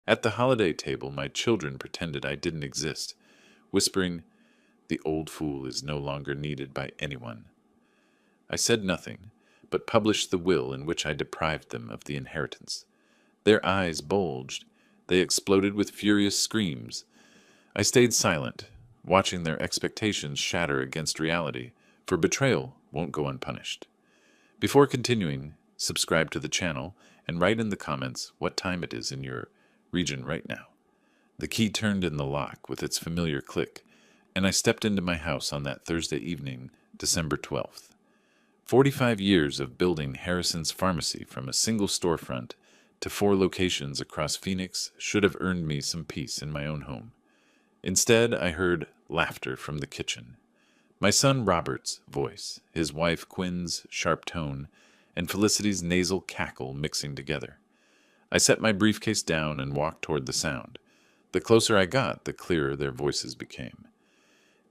At the holiday table, my children pretended I didn't exist, whispering, "The old fool is no longer needed by anyone." I said nothing, but published the will in which I deprived them of the inheritance. Their eyes bulged. They exploded with furious screams. I stayed silent, watching their expectations shatter against reality, for betrayal won't go unpunished. Before continuing, subscribe to the channel and write in the comments what time it is in your region right now. The key turned in the lock with its familiar click, and I stepped into my house on that Thursday evening, December 12th. 45 years of building Harrison's Pharmacy from a single storefront to 4 locations across Phoenix should have earned me some peace in my own home. Instead, I heard laughter from the kitchen. My son Robert's voice, his wife Quinn's sharp tone, and Felicity's nasal cackle mixing together. I set my briefcase down and walked toward the sound. The closer I got, the clearer their voices became.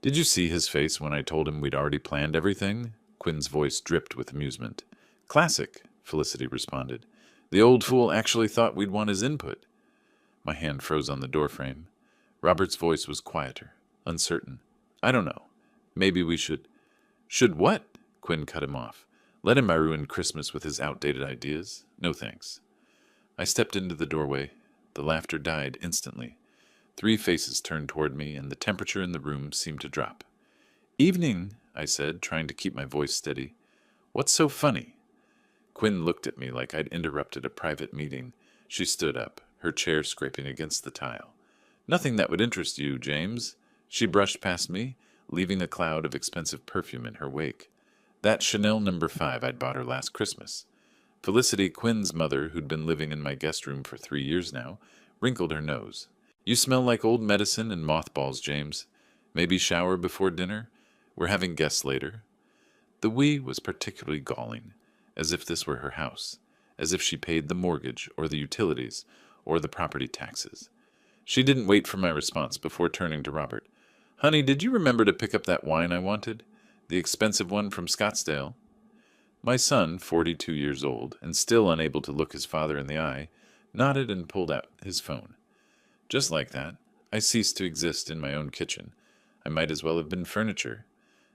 "Did you see his face when I told him we'd already planned everything?" Quinn's voice dripped with amusement. "Classic," Felicity responded. "The old fool actually thought we'd want his input." My hand froze on the doorframe. Robert's voice was quieter, uncertain. "I don't know. Maybe we should—" "Should what?" Quinn cut him off. "Let him ruin Christmas with his outdated ideas. No thanks." I stepped into the doorway. The laughter died instantly. 3 faces turned toward me, and the temperature in the room seemed to drop. "Evening," I said, trying to keep my voice steady. "What's so funny?" Quinn looked at me like I'd interrupted a private meeting. She stood up, her chair scraping against the tile. "Nothing that would interest you, James." She brushed past me, leaving a cloud of expensive perfume in her wake. "That Chanel No. 5 I'd bought her last Christmas." Felicity, Quinn's mother, who'd been living in my guest room for 3 years now, wrinkled her nose. "You smell like old medicine and mothballs, James. Maybe shower before dinner? We're having guests later." The "we" was particularly galling, as if this were her house, as if she paid the mortgage or the utilities or the property taxes. She didn't wait for my response before turning to Robert. "Honey, did you remember to pick up that wine I wanted? The expensive one from Scottsdale?" My son, 42 years old, and still unable to look his father in the eye, nodded and pulled out his phone. Just like that, I ceased to exist in my own kitchen. I might as well have been furniture.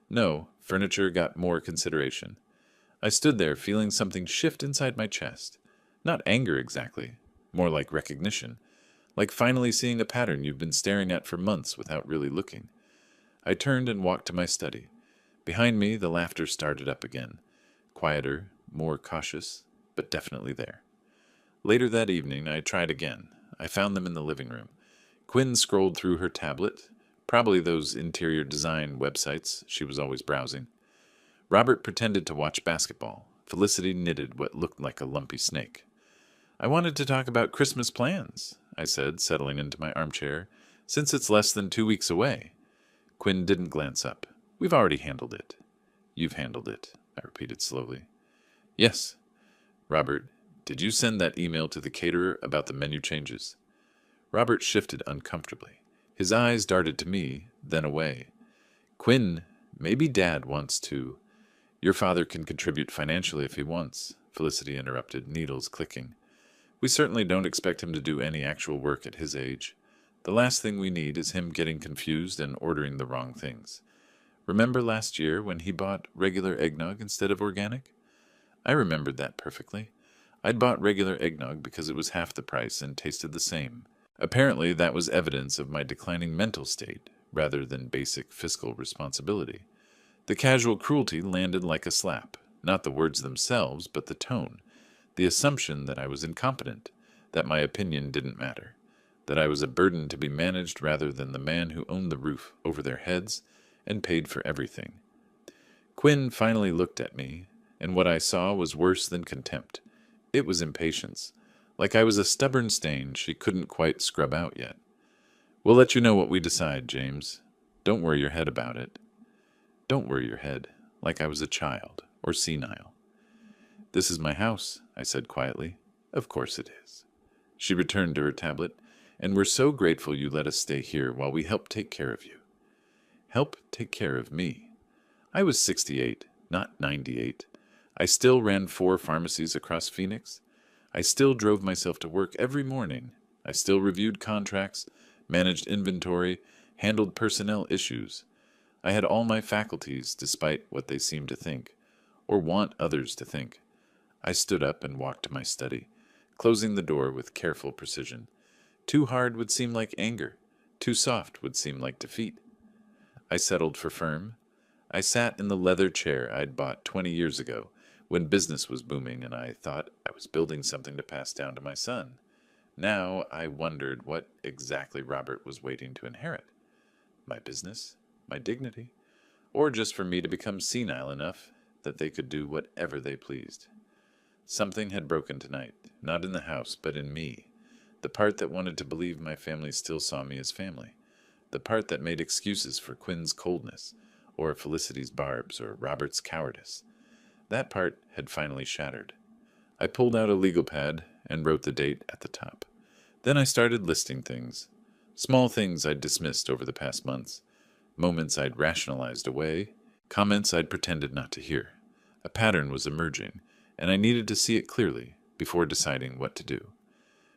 No, furniture got more consideration. I stood there feeling something shift inside my chest. Not anger exactly, more like recognition, like finally seeing a pattern you've been staring at for months without really looking. I turned and walked to my study. Behind me, the laughter started up again. Quieter, more cautious, but definitely there. Later that evening, I tried again. I found them in the living room. Quinn scrolled through her tablet, probably those interior design websites she was always browsing. Robert pretended to watch basketball. Felicity knitted what looked like a lumpy snake. "I wanted to talk about Christmas plans," I said, settling into my armchair, "since it's less than 2 weeks away." Quinn didn't glance up. "We've already handled it." "You've handled it," I repeated slowly. "Yes." "Robert, did you send that email to the caterer about the menu changes?" Robert shifted uncomfortably. His eyes darted to me, then away. "Quinn, maybe Dad wants to—" "Your father can contribute financially if he wants," Felicity interrupted, needles clicking. "We certainly don't expect him to do any actual work at his age. The last thing we need is him getting confused and ordering the wrong things. Remember last year when he bought regular eggnog instead of organic?" I remembered that perfectly. I'd bought regular eggnog because it was half the price and tasted the same. Apparently, that was evidence of my declining mental state, rather than basic fiscal responsibility. The casual cruelty landed like a slap, not the words themselves, but the tone, the assumption that I was incompetent, that my opinion didn't matter, that I was a burden to be managed rather than the man who owned the roof over their heads and paid for everything. Quinn finally looked at me, and what I saw was worse than contempt. It was impatience, like I was a stubborn stain she couldn't quite scrub out yet. "We'll let you know what we decide, James. Don't worry your head about it." Don't worry your head, like I was a child or senile. "This is my house," I said quietly. "Of course it is." She returned to her tablet. "And we're so grateful you let us stay here while we help take care of you." Help take care of me. I was 68, not 98. I still ran 4 pharmacies across Phoenix. I still drove myself to work every morning. I I still reviewed contracts, managed inventory, handled personnel issues. I had all my faculties, despite what they seemed to think, or want others to think. I stood up and walked to my study, closing the door with careful precision. Too hard would seem like anger. Too soft would seem like defeat. I settled for firm. I sat in the leather chair I'd bought 20 years ago, when business was booming and I thought I was building something to pass down to my son. Now I wondered what exactly Robert was waiting to inherit. My business? My dignity? Or just for me to become senile enough that they could do whatever they pleased? Something had broken tonight, not in the house, but in me. The part that wanted to believe my family still saw me as family. The part that made excuses for Quinn's coldness, or Felicity's barbs, or Robert's cowardice. That part had finally shattered. I pulled out a legal pad and wrote the date at the top. Then I started listing things. Small things I'd dismissed over the past months. Moments I'd rationalized away. Comments I'd pretended not to hear. A pattern was emerging, and I needed to see it clearly before deciding what to do.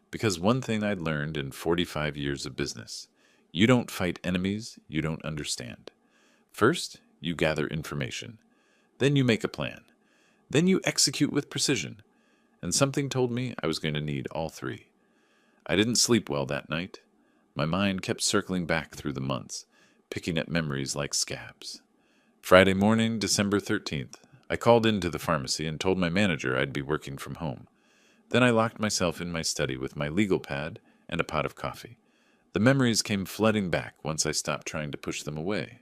Because one thing I'd learned in 45 years of business: you don't fight enemies you don't understand. First, you gather information. Then you make a plan. Then you execute with precision. And something told me I was going to need all three. I didn't sleep well that night. My mind kept circling back through the months, picking at memories like scabs. Friday morning, December 13th, I called into the pharmacy and told my manager I'd be working from home. Then I locked myself in my study with my legal pad and a pot of coffee. The memories came flooding back once I stopped trying to push them away.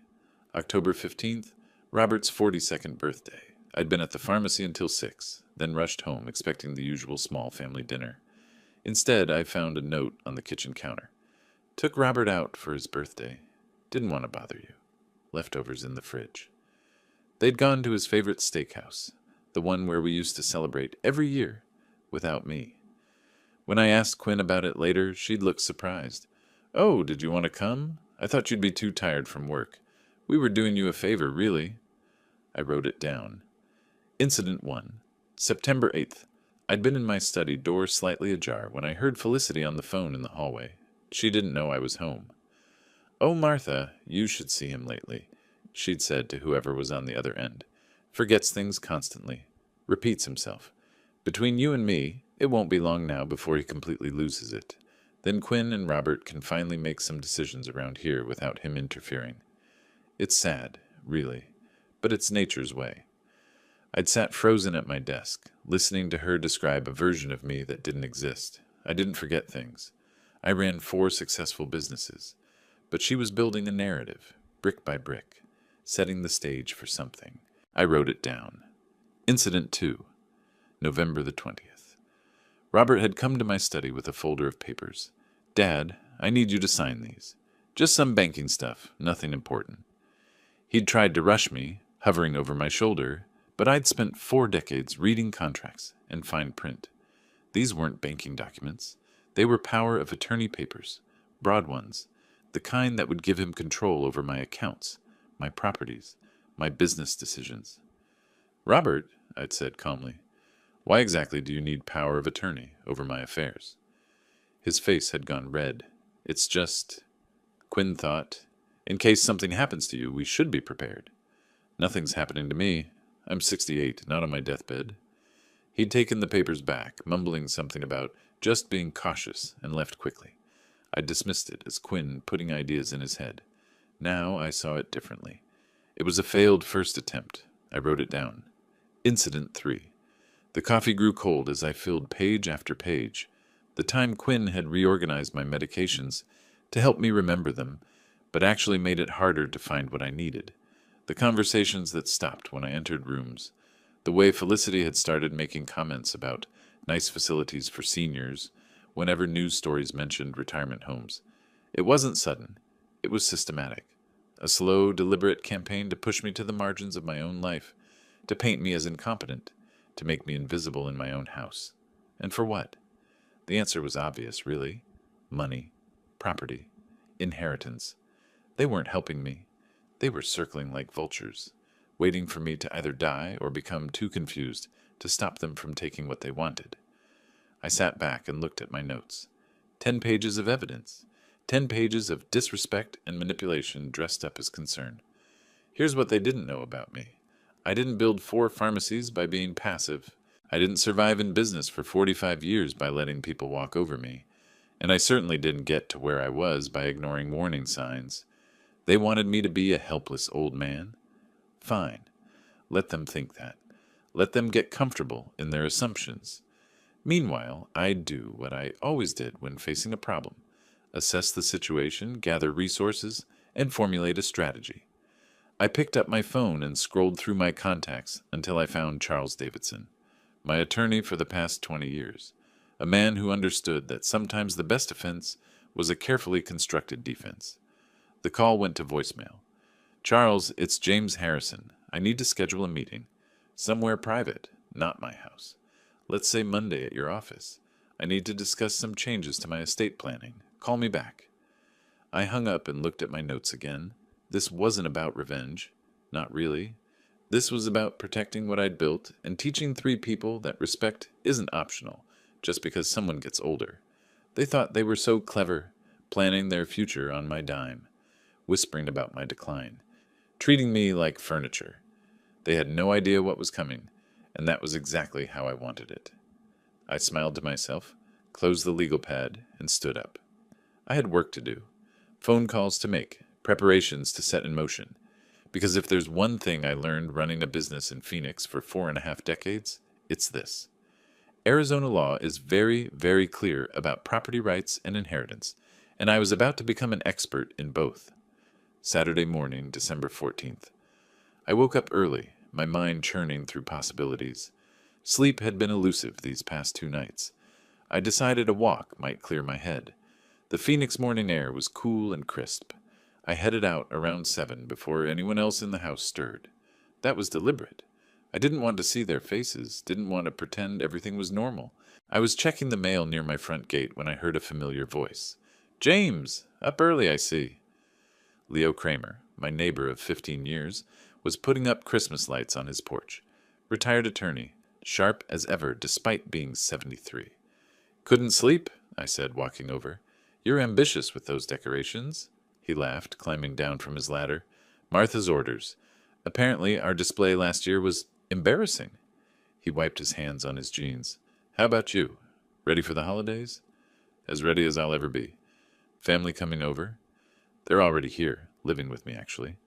October 15th, Robert's 42nd birthday. I'd been at the pharmacy until 6, then rushed home expecting the usual small family dinner. Instead, I found a note on the kitchen counter. Took Robert out for his birthday. Didn't want to bother you. Leftovers in the fridge. They'd gone to his favorite steakhouse, the one where we used to celebrate every year, without me. When I asked Quinn about it later, she'd look surprised. "Oh, did you want to come? I thought you'd be too tired from work. We were doing you a favor, really." I wrote it down. Incident 1. September 8th. I'd been in my study, door slightly ajar, when I heard Felicity on the phone in the hallway. She didn't know I was home. "Oh, Martha, you should see him lately," she'd said to whoever was on the other end. "Forgets things constantly. Repeats himself. Between you and me, it won't be long now before he completely loses it. Then Quinn and Robert can finally make some decisions around here without him interfering. It's sad, really, but it's nature's way." I'd sat frozen at my desk, listening to her describe a version of me that didn't exist. I didn't forget things. I ran 4 successful businesses. But she was building a narrative, brick by brick, setting the stage for something. I wrote it down. Incident 2. November the 20th. Robert had come to my study with a folder of papers. "Dad, I need you to sign these. Just some banking stuff, nothing important." He'd tried to rush me, hovering over my shoulder, but I'd spent 4 decades reading contracts and fine print. These weren't banking documents. They were power of attorney papers, broad ones, the kind that would give him control over my accounts, my properties, my business decisions. "Robert," I'd said calmly, "why exactly do you need power of attorney over my affairs?" His face had gone red. "It's just," Quinn thought, "in case something happens to you, we should be prepared." "Nothing's happening to me. I'm 68, not on my deathbed." He'd taken the papers back, mumbling something about just being cautious, and left quickly. I dismissed it as Quinn putting ideas in his head. Now I saw it differently. It was a failed first attempt. I wrote it down. Incident 3. The coffee grew cold as I filled page after page. The time Quinn had reorganized my medications to help me remember them, but actually made it harder to find what I needed. The conversations that stopped when I entered rooms. The way Felicity had started making comments about nice facilities for seniors whenever news stories mentioned retirement homes. It wasn't sudden. It was systematic. A slow, deliberate campaign to push me to the margins of my own life, to paint me as incompetent, to make me invisible in my own house. And for what? The answer was obvious, really. Money, property, inheritance. They weren't helping me. They were circling like vultures, waiting for me to either die or become too confused to stop them from taking what they wanted. I sat back and looked at my notes. 10 pages of evidence. 10 pages of disrespect and manipulation dressed up as concern. Here's what they didn't know about me. I didn't build 4 pharmacies by being passive. I didn't survive in business for 45 years by letting people walk over me. And I certainly didn't get to where I was by ignoring warning signs. They wanted me to be a helpless old man. Fine. Let them think that. Let them get comfortable in their assumptions. Meanwhile, I'd do what I always did when facing a problem. Assess the situation, gather resources, and formulate a strategy. I picked up my phone and scrolled through my contacts until I found Charles Davidson, my attorney for the past 20 years, a man who understood that sometimes the best defense was a carefully constructed defense. The call went to voicemail. Charles, it's James Harrison. I need to schedule a meeting. Somewhere private, not my house. Let's say Monday at your office. I need to discuss some changes to my estate planning. Call me back. I hung up and looked at my notes again. This wasn't about revenge. Not really. This was about protecting what I'd built and teaching 3 people that respect isn't optional just because someone gets older. They thought they were so clever, planning their future on my dime, whispering about my decline, treating me like furniture. They had no idea what was coming, and that was exactly how I wanted it. I smiled to myself, closed the legal pad, and stood up. I had work to do, phone calls to make, preparations to set in motion. Because if there's one thing I learned running a business in Phoenix for 4.5 decades, it's this. Arizona law is very, very clear about property rights and inheritance, and I was about to become an expert in both. Saturday morning, December 14th. I woke up early, my mind churning through possibilities. Sleep had been elusive these past 2 nights. I decided a walk might clear my head. The Phoenix morning air was cool and crisp. I headed out around 7 before anyone else in the house stirred. That was deliberate. I didn't want to see their faces, didn't want to pretend everything was normal. I was checking the mail near my front gate when I heard a familiar voice. "James! Up early, I see." Leo Kramer, my neighbor of 15 years, was putting up Christmas lights on his porch. Retired attorney, sharp as ever despite being 73. "Couldn't sleep?" I said, walking over. "You're ambitious with those decorations." He laughed, climbing down from his ladder. "Martha's orders. Apparently our display last year was embarrassing." He wiped his hands on his jeans. "How about you? Ready for the holidays?" "As ready as I'll ever be." "Family coming over?" "They're already here, living with me, actually."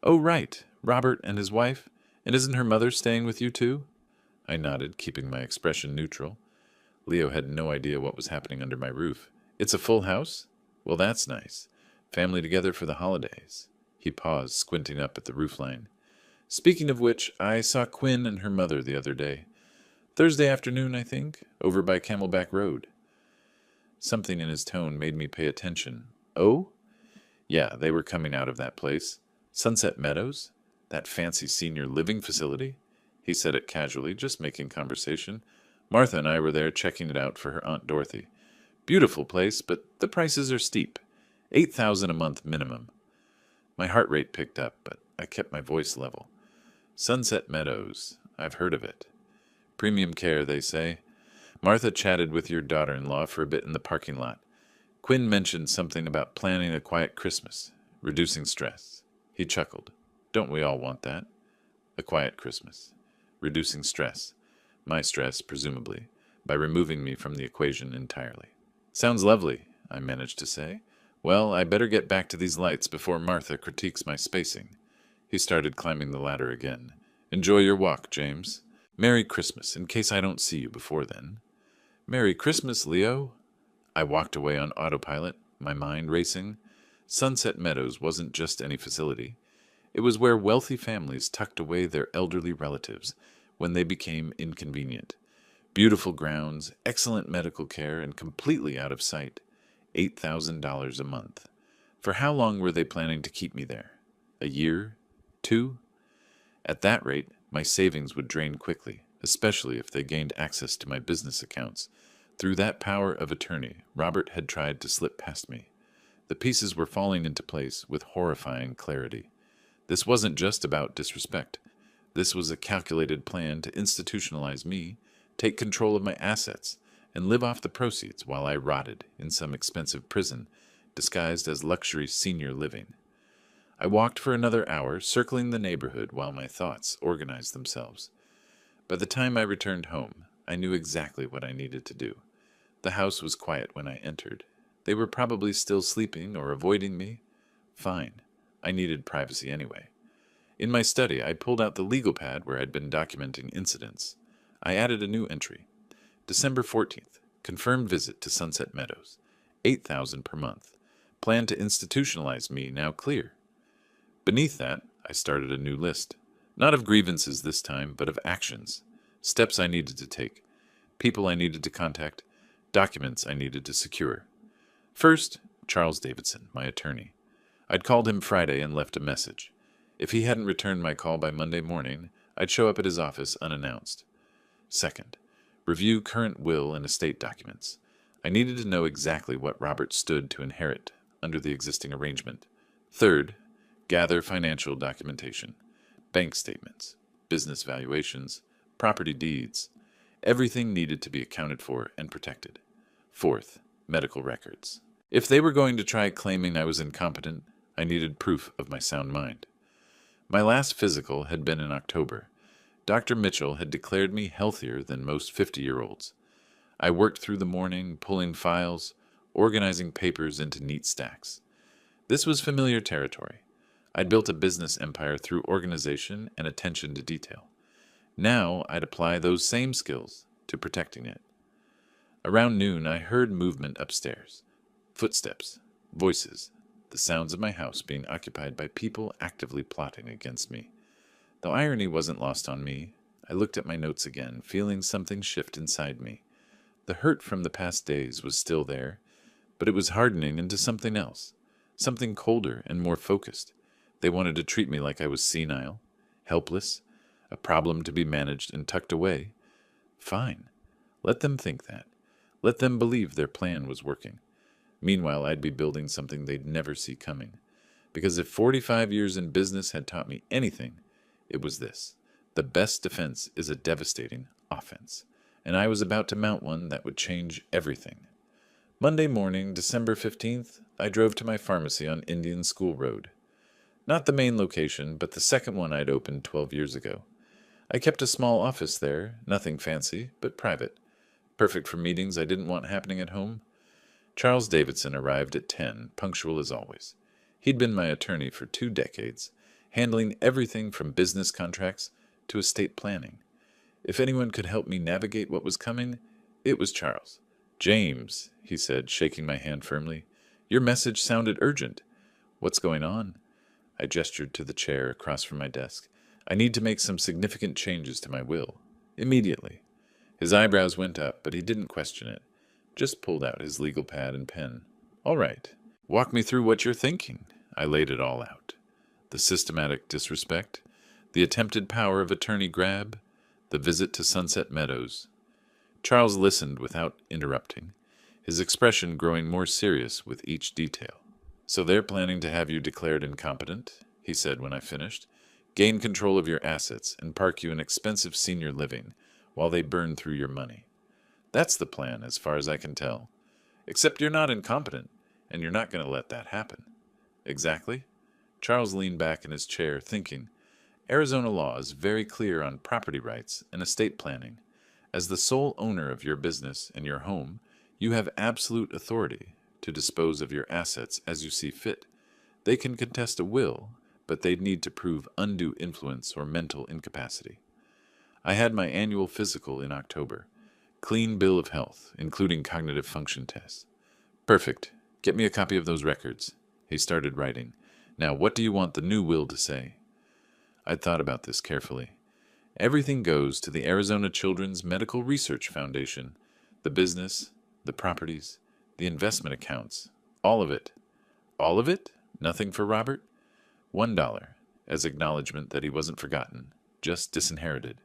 "Oh, right. Robert and his wife. And isn't her mother staying with you, too?" I nodded, keeping my expression neutral. Leo had no idea what was happening under my roof. "It's a full house? Well, that's nice. Family together for the holidays." He paused, squinting up at the roofline. "Speaking of which, I saw Quinn and her mother the other day. Thursday afternoon, I think, over by Camelback Road." Something in his tone made me pay attention. "Oh?" "Yeah, they were coming out of that place. Sunset Meadows? That fancy senior living facility?" He said it casually, just making conversation. "Martha and I were there checking it out for her Aunt Dorothy. Beautiful place, but the prices are steep. $8,000 a month minimum." My heart rate picked up, but I kept my voice level. "Sunset Meadows. I've heard of it. Premium care, they say. Martha chatted with your daughter-in-law for a bit in the parking lot. Quinn mentioned something about planning a quiet Christmas, reducing stress." He chuckled. "Don't we all want that? A quiet Christmas. Reducing stress. My stress, presumably, by removing me from the equation entirely." "Sounds lovely," I managed to say. "Well, I better get back to these lights before Martha critiques my spacing." He started climbing the ladder again. "Enjoy your walk, James. Merry Christmas, in case I don't see you before then." "Merry Christmas, Leo." I walked away on autopilot, my mind racing. Sunset Meadows wasn't just any facility. It was where wealthy families tucked away their elderly relatives when they became inconvenient. Beautiful grounds, excellent medical care, and completely out of sight. $8,000 a month. For how long were they planning to keep me there? A year? 2? At that rate, my savings would drain quickly, especially if they gained access to my business accounts. Through that power of attorney, Robert had tried to slip past me. The pieces were falling into place with horrifying clarity. This wasn't just about disrespect. This was a calculated plan to institutionalize me, take control of my assets, and live off the proceeds while I rotted in some expensive prison disguised as luxury senior living. I walked for another hour, circling the neighborhood while my thoughts organized themselves. By the time I returned home, I knew exactly what I needed to do. The house was quiet when I entered. They were probably still sleeping or avoiding me. Fine. I needed privacy anyway. In my study, I pulled out the legal pad where I'd been documenting incidents. I added a new entry. December 14th. Confirmed visit to Sunset Meadows. $8,000 per month. Plan to institutionalize me now clear. Beneath that, I started a new list. Not of grievances this time, but of actions. Steps I needed to take. People I needed to contact. Documents I needed to secure. First, Charles Davidson, my attorney. I'd called him Friday and left a message. If he hadn't returned my call by Monday morning, I'd show up at his office unannounced. Second, review current will and estate documents. I needed to know exactly what Robert stood to inherit under the existing arrangement. Third, gather financial documentation. Bank statements, business valuations, property deeds. Everything needed to be accounted for and protected. Fourth, medical records. If they were going to try claiming I was incompetent, I needed proof of my sound mind. My last physical had been in October. Dr. Mitchell had declared me healthier than most 50-year-olds. I worked through the morning, pulling files, organizing papers into neat stacks. This was familiar territory. I'd built a business empire through organization and attention to detail. Now I'd apply those same skills to protecting it. Around noon, I heard movement upstairs. Footsteps, voices, the sounds of my house being occupied by people actively plotting against me. The irony wasn't lost on me. I looked at my notes again, feeling something shift inside me. The hurt from the past days was still there, but it was hardening into something else, something colder and more focused. They wanted to treat me like I was senile, helpless, a problem to be managed and tucked away. Fine. Let them think that. Let them believe their plan was working. Meanwhile, I'd be building something they'd never see coming. Because if 45 years in business had taught me anything, it was this. The best defense is a devastating offense. And I was about to mount one that would change everything. Monday morning, December 15th, I drove to my pharmacy on Indian School Road. Not the main location, but the second one I'd opened 12 years ago. I kept a small office there, nothing fancy, but private. Perfect for meetings I didn't want happening at home. Charles Davidson arrived at 10, punctual as always. He'd been my attorney for 2 decades, handling everything from business contracts to estate planning. If anyone could help me navigate what was coming, it was Charles. "James," he said, shaking my hand firmly, "your message sounded urgent. What's going on?" I gestured to the chair across from my desk. "I need to make some significant changes to my will. Immediately." His eyebrows went up, but he didn't question it. Just pulled out his legal pad and pen. "All right. Walk me through what you're thinking." I laid it all out. The systematic disrespect, the attempted power of attorney grab, the visit to Sunset Meadows. Charles listened without interrupting, his expression growing more serious with each detail. "So they're planning to have you declared incompetent," he said when I finished, "gain control of your assets and park you in expensive senior living while they burn through your money. That's the plan, as far as I can tell. Except you're not incompetent, and you're not going to let that happen." "Exactly?" Charles leaned back in his chair, thinking. "Arizona law is very clear on property rights and estate planning. As the sole owner of your business and your home, you have absolute authority to dispose of your assets as you see fit. They can contest a will, but they'd need to prove undue influence or mental incapacity. I had my annual physical in October. Clean bill of health, including cognitive function tests. "Perfect. Get me a copy of those records." He started writing. "Now, what do you want the new will to say?" I'd thought about this carefully. Everything goes to the Arizona Children's Medical Research Foundation. The business, the properties, the investment accounts. All of it. All of it? Nothing for Robert? $1, as acknowledgement that he wasn't forgotten, just disinherited.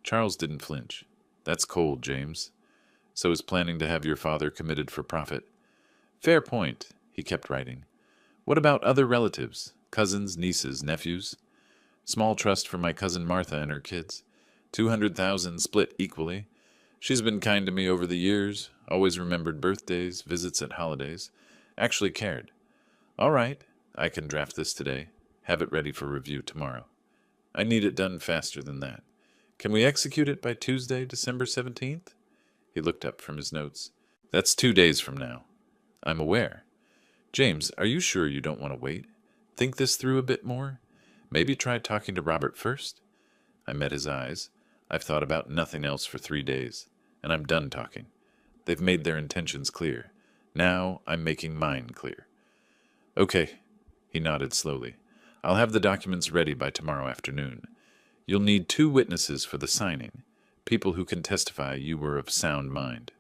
Charles didn't flinch. "That's cold, James. So is planning to have your father committed for profit." "Fair point," he kept writing. "What about other relatives, cousins, nieces, nephews?" "Small trust for my cousin Martha and her kids. 200,000 split equally. She's been kind to me over the years, always remembered birthdays, visits at holidays, actually cared. All right, I can draft this today, have it ready for review tomorrow. I need it done faster than that. Can we execute it by Tuesday, December 17th? He looked up from his notes. That's 2 days from now. I'm aware. James, are you sure you don't want to wait? Think this through a bit more? Maybe try talking to Robert first? I met his eyes. I've thought about nothing else for 3 days, and I'm done talking. They've made their intentions clear. Now I'm making mine clear. Okay, he nodded slowly. I'll have the documents ready by tomorrow afternoon. You'll need 2 witnesses for the signing, people who can testify you were of sound mind.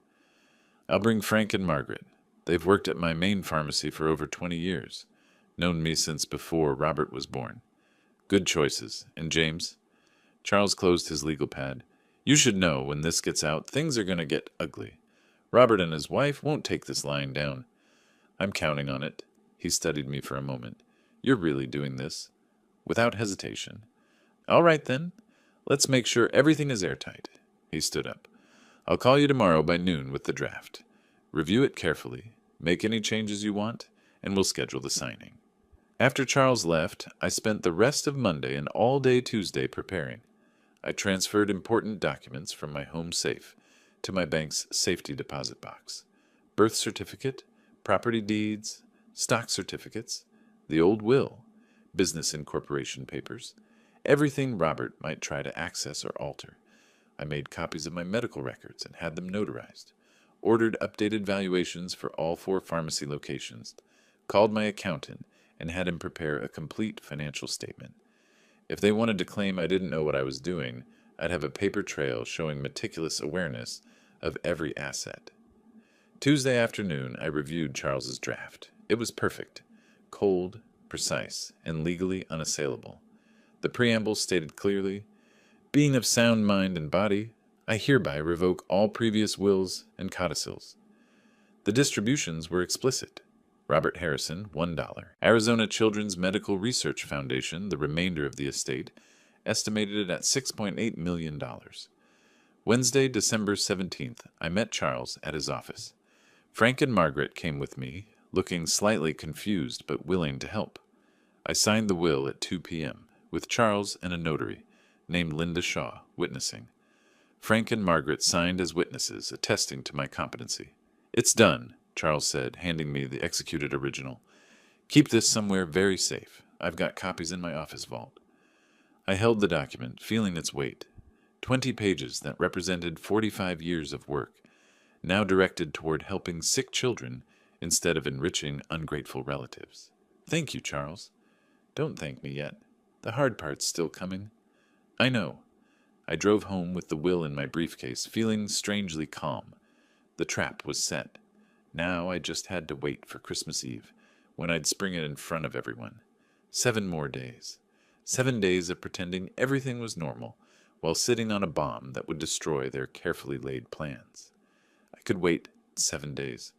I'll bring Frank and Margaret. They've worked at my main pharmacy for over 20 years, known me since before Robert was born. Good choices. And James? Charles closed his legal pad. You should know when this gets out, things are going to get ugly. Robert and his wife won't take this lying down. I'm counting on it. He studied me for a moment. You're really doing this? Without hesitation. All right, then. Let's make sure everything is airtight. He stood up. I'll call you tomorrow by noon with the draft. Review it carefully, make any changes you want, and we'll schedule the signing. After Charles left, I spent the rest of Monday and all day Tuesday preparing. I transferred important documents from my home safe to my bank's safety deposit box. Birth certificate, property deeds, stock certificates, the old will, business incorporation papers, everything Robert might try to access or alter. I made copies of my medical records and had them notarized, ordered updated valuations for all 4 pharmacy locations, called my accountant, and had him prepare a complete financial statement. If they wanted to claim I didn't know what I was doing, I'd have a paper trail showing meticulous awareness of every asset. Tuesday afternoon, I reviewed Charles's draft. It was perfect, cold, precise, and legally unassailable. The preamble stated clearly, being of sound mind and body, I hereby revoke all previous wills and codicils. The distributions were explicit. Robert Harrison, $1. Arizona Children's Medical Research Foundation, the remainder of the estate, estimated it at $6.8 million. Wednesday, December 17th, I met Charles at his office. Frank and Margaret came with me, looking slightly confused but willing to help. I signed the will at 2 p.m., with Charles and a notary, named Linda Shaw, witnessing. Frank and Margaret signed as witnesses, attesting to my competency. It's done, Charles said, handing me the executed original. Keep this somewhere very safe. I've got copies in my office vault. I held the document, feeling its weight. 20 pages that represented 45 years of work, now directed toward helping sick children instead of enriching ungrateful relatives. Thank you, Charles. Don't thank me yet. The hard part's still coming. I know. I drove home with the will in my briefcase, feeling strangely calm. The trap was set. Now I just had to wait for Christmas Eve, when I'd spring it in front of everyone. 7 more days. 7 days of pretending everything was normal, while sitting on a bomb that would destroy their carefully laid plans. I could wait 7 days.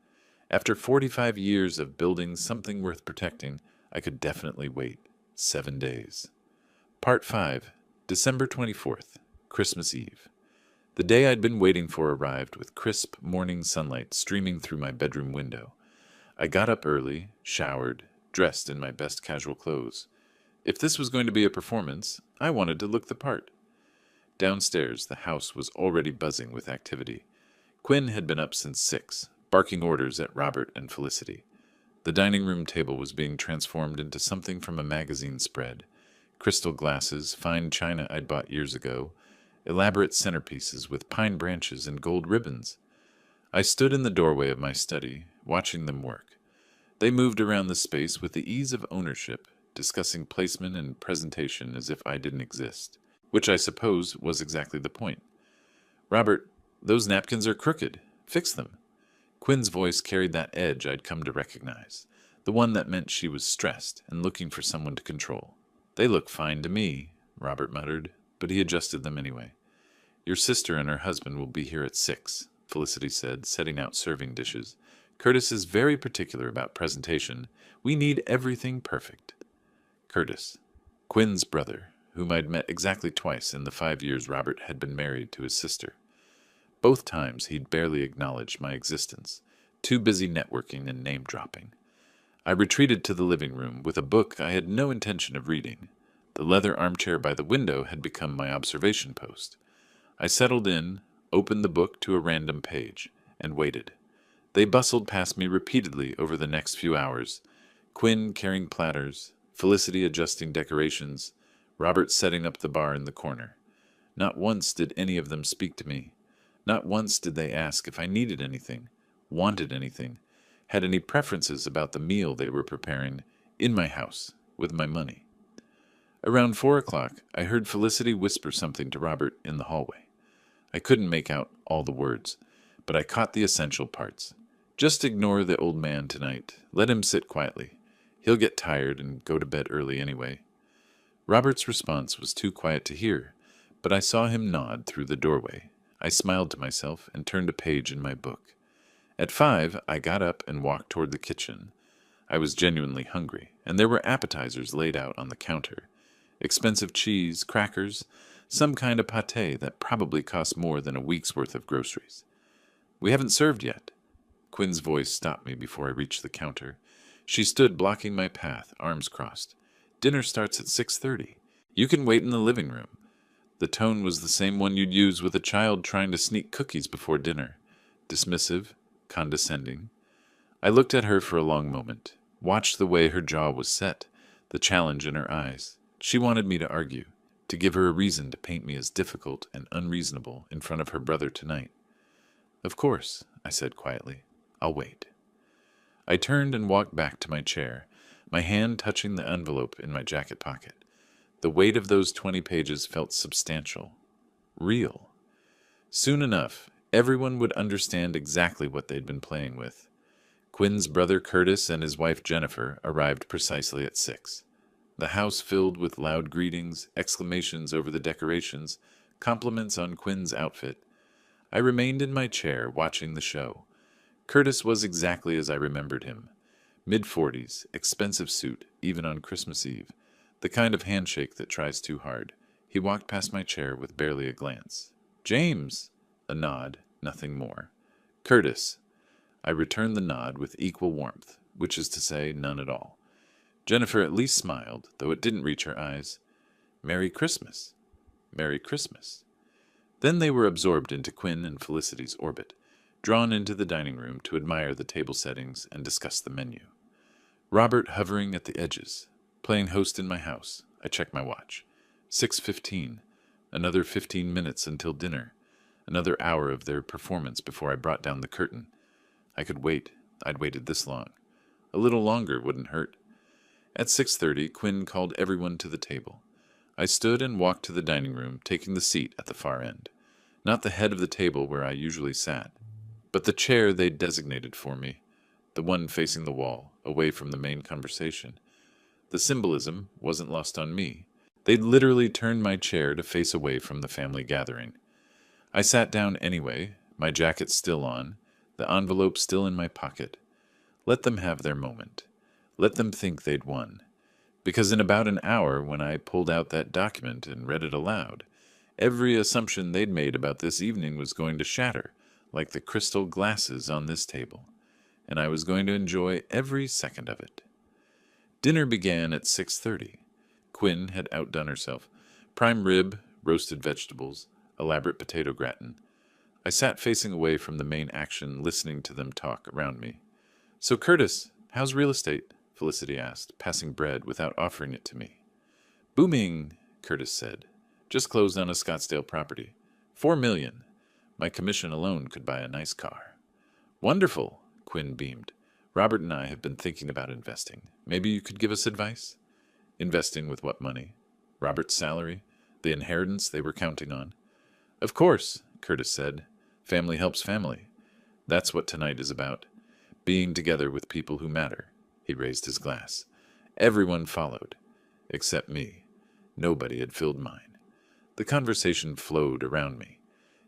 After 45 years of building something worth protecting, I could definitely wait 7 days. Part 5, December 24th, Christmas Eve. The day I'd been waiting for arrived with crisp morning sunlight streaming through my bedroom window. I got up early, showered, dressed in my best casual clothes. If this was going to be a performance, I wanted to look the part. Downstairs, the house was already buzzing with activity. Quinn had been up since 6, barking orders at Robert and Felicity. The dining room table was being transformed into something from a magazine spread. Crystal glasses, fine china I'd bought years ago, elaborate centerpieces with pine branches and gold ribbons. I stood in the doorway of my study, watching them work. They moved around the space with the ease of ownership, discussing placement and presentation as if I didn't exist, which I suppose was exactly the point. Robert, those napkins are crooked. Fix them. Quinn's voice carried that edge I'd come to recognize, the one that meant she was stressed and looking for someone to control. They look fine to me, Robert muttered, but he adjusted them anyway. Your sister and her husband will be here at 6, Felicity said, setting out serving dishes. Curtis is very particular about presentation. We need everything perfect. Curtis, Quinn's brother, whom I'd met exactly twice in the 5 years Robert had been married to his sister. Both times he'd barely acknowledged my existence, too busy networking and name-dropping. I retreated to the living room with a book I had no intention of reading. The leather armchair by the window had become my observation post. I settled in, opened the book to a random page, and waited. They bustled past me repeatedly over the next few hours, Quinn carrying platters, Felicity adjusting decorations, Robert setting up the bar in the corner. Not once did any of them speak to me. Not once did they ask if I needed anything, wanted anything, had any preferences about the meal they were preparing in my house with my money. Around 4 o'clock, I heard Felicity whisper something to Robert in the hallway. I couldn't make out all the words, but I caught the essential parts. Just ignore the old man tonight. Let him sit quietly. He'll get tired and go to bed early anyway. Robert's response was too quiet to hear, but I saw him nod through the doorway. I smiled to myself and turned a page in my book. At 5, I got up and walked toward the kitchen. I was genuinely hungry, and there were appetizers laid out on the counter. Expensive cheese, crackers, some kind of pâté that probably cost more than a week's worth of groceries. "We haven't served yet." Quinn's voice stopped me before I reached the counter. She stood blocking my path, arms crossed. "Dinner starts at 6:30. You can wait in the living room." The tone was the same one you'd use with a child trying to sneak cookies before dinner. Dismissive, condescending. I looked at her for a long moment, watched the way her jaw was set, the challenge in her eyes. She wanted me to argue, to give her a reason to paint me as difficult and unreasonable in front of her brother tonight. "Of course," I said quietly. "I'll wait." I turned and walked back to my chair, my hand touching the envelope in my jacket pocket. The weight of those 20 pages felt substantial, real. Soon enough, everyone would understand exactly what they'd been playing with. Quinn's brother Curtis and his wife Jennifer arrived precisely at 6. The house filled with loud greetings, exclamations over the decorations, compliments on Quinn's outfit. I remained in my chair watching the show. Curtis was exactly as I remembered him. Mid-40s, expensive suit, even on Christmas Eve. The kind of handshake that tries too hard. He walked past my chair with barely a glance. "James!" A nod, nothing more. "Curtis!" I returned the nod with equal warmth, which is to say, none at all. Jennifer at least smiled, though it didn't reach her eyes. "Merry Christmas." "Merry Christmas." Then they were absorbed into Quinn and Felicity's orbit, drawn into the dining room to admire the table settings and discuss the menu. Robert hovering at the edges, playing host in my house. I checked my watch. 6:15. Another 15 minutes until dinner. Another hour of their performance before I brought down the curtain. I could wait. I'd waited this long. A little longer wouldn't hurt. At 6:30, Quinn called everyone to the table. I stood and walked to the dining room, taking the seat at the far end. Not the head of the table where I usually sat, but the chair they'd designated for me, the one facing the wall, away from the main conversation. The symbolism wasn't lost on me. They'd literally turned my chair to face away from the family gathering. I sat down anyway, my jacket still on, the envelope still in my pocket. Let them have their moment. Let them think they'd won. Because in about an hour, when I pulled out that document and read it aloud, every assumption they'd made about this evening was going to shatter, like the crystal glasses on this table, and I was going to enjoy every second of it. Dinner began at 6:30. Quinn had outdone herself. Prime rib, roasted vegetables, elaborate potato gratin. I sat facing away from the main action, listening to them talk around me. "So, Curtis, how's real estate?" Felicity asked, passing bread without offering it to me. "Booming," Curtis said. "Just closed on a Scottsdale property. $4 million. My commission alone could buy a nice car." "Wonderful," Quinn beamed. "Robert and I have been thinking about investing. Maybe you could give us advice?" "Investing with what money? Robert's salary? The inheritance they were counting on?" "Of course," Curtis said. "Family helps family. That's what tonight is about. Being together with people who matter." He raised his glass. Everyone followed, except me. Nobody had filled mine. The conversation flowed around me.